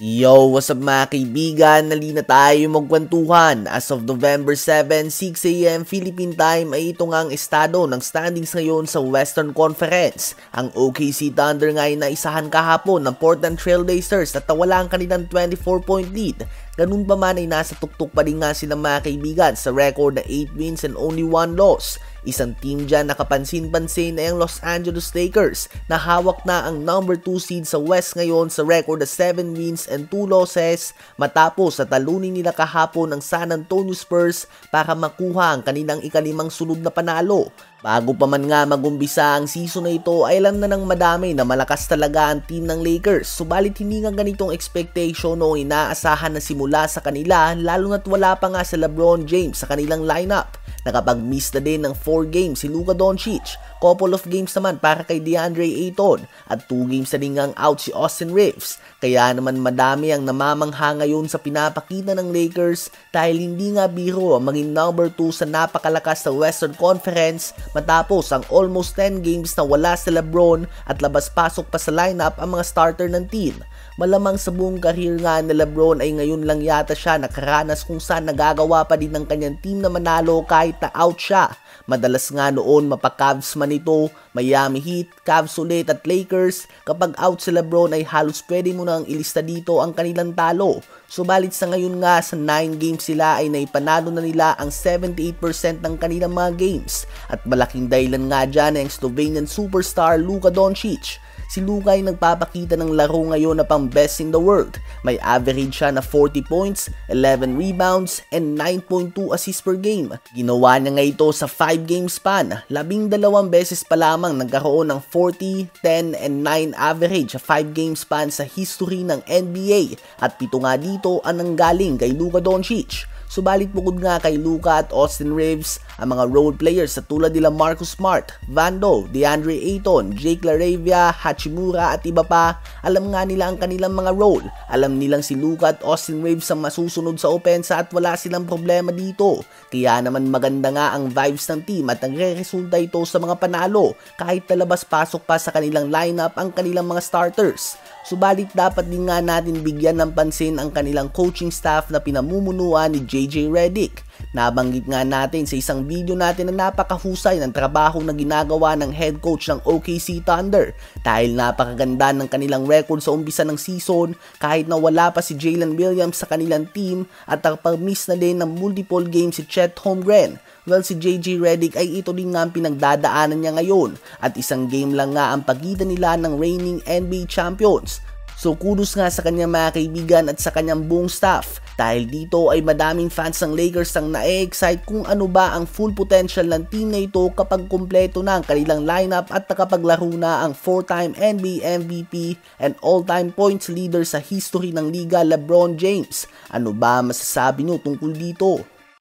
Yo, what's up mga kaibigan? Nalina tayo magkwentuhan. As of November 7, 6 AM Philippine Time ay ito nga ang estado ng standings ngayon sa Western Conference. Ang OKC Thunder nga ay naisahan kahapon ng Portland Trail Blazers at nawala ang kanilang 24-point lead. Ganun pa man ay nasa tuktok pa rin nga sila mga kaibigan sa record na 8 wins and only 1 loss. Isang team dyan na kapansin-pansin ay ang Los Angeles Lakers na hawak na ang number 2 seed sa West ngayon sa record na 7 wins and 2 losses matapos sa talunin nila kahapon ang San Antonio Spurs para makuha ang kanilang ikalimang sunod na panalo. Bago pa man nga magumpisa ang season na ito ay alam na ng madami na malakas talaga ang team ng Lakers, subalit hindi nga ganitong expectation o inaasahan na simula sa kanila lalo na't wala pa nga si LeBron James sa kanilang lineup. Nakapag-miss na din ng 4 games si Luka Doncic, couple of games naman para kay DeAndre Ayton at 2 games na rin ang out si Austin Reeves. Kaya naman madami ang namamangha ngayon sa pinapakita ng Lakers dahil hindi nga biro ang maging number 2 sa napakalakas sa Western Conference matapos ang almost 10 games na wala si LeBron at labas-pasok pa sa lineup ang mga starter ng team. Malamang sa buong career nga ni LeBron ay ngayon lang yata siya nakaranas kung saan nagagawa pa din ng kanyang team na manalo kahit na out siya. Madalas nga noon mapa-Cavs man ito, Miami Heat, Cavs ulit at Lakers. Kapag out si LeBron ay halos pwede mo nang ilista dito ang kanilang talo. Subalit sa ngayon nga sa 9 games sila ay naipanalo na nila ang 78% ng kanilang mga games. At malaking dahilan nga dyan ay ang Slovenian superstar Luka Doncic. Si Luka ay nagpapakita ng laro ngayon na pang best in the world. May average siya na 40 points, 11 rebounds, and 9.2 assists per game. Ginawa niya nga ito sa 5 game span. 12 beses pa lamang nagkaroon ng 40, 10, and 9 average sa 5 game span sa history ng NBA. At 7 nga dito ang nanggaling kay Luka Doncic. Subalit bukod nga kay Luka at Austin Reeves, ang mga role players sa tulad nila Marcus Smart, Vando, DeAndre Ayton, Jake LaRavia, Hachimura at iba pa, alam nga nila ang kanilang mga role. Alam nilang si Luka at Austin Reeves ang masusunod sa opensa at wala silang problema dito. Kaya naman maganda nga ang vibes ng team at nagre-resulta ito sa mga panalo kahit talabas-pasok pa sa kanilang lineup ang kanilang mga starters. Subalit dapat din nga natin bigyan ng pansin ang kanilang coaching staff na pinamumunuan ni JJ Redick. Nabanggit nga natin sa isang video natin na napakahusay ng trabaho na ginagawa ng head coach ng OKC Thunder dahil napakaganda ng kanilang record sa umpisa ng season kahit na wala pa si Jalen Williams sa kanilang team at nakapag-miss na din ng multiple games si Chet Holmgren. Well, si JJ Redick ay ito din nga ang pinagdadaanan niya ngayon at isang game lang nga ang pagitan nila ng reigning NBA champions. So kudos nga sa kanyang mga kaibigan at sa kanyang buong staff dahil dito ay madaming fans ng Lakers ang na-excite kung ano ba ang full potential ng team na ito kapag kumpleto na ang kanilang lineup at nakapaglaro na ang 4-time NBA MVP and all-time points leader sa history ng liga LeBron James. Ano ba masasabi nyo tungkol dito?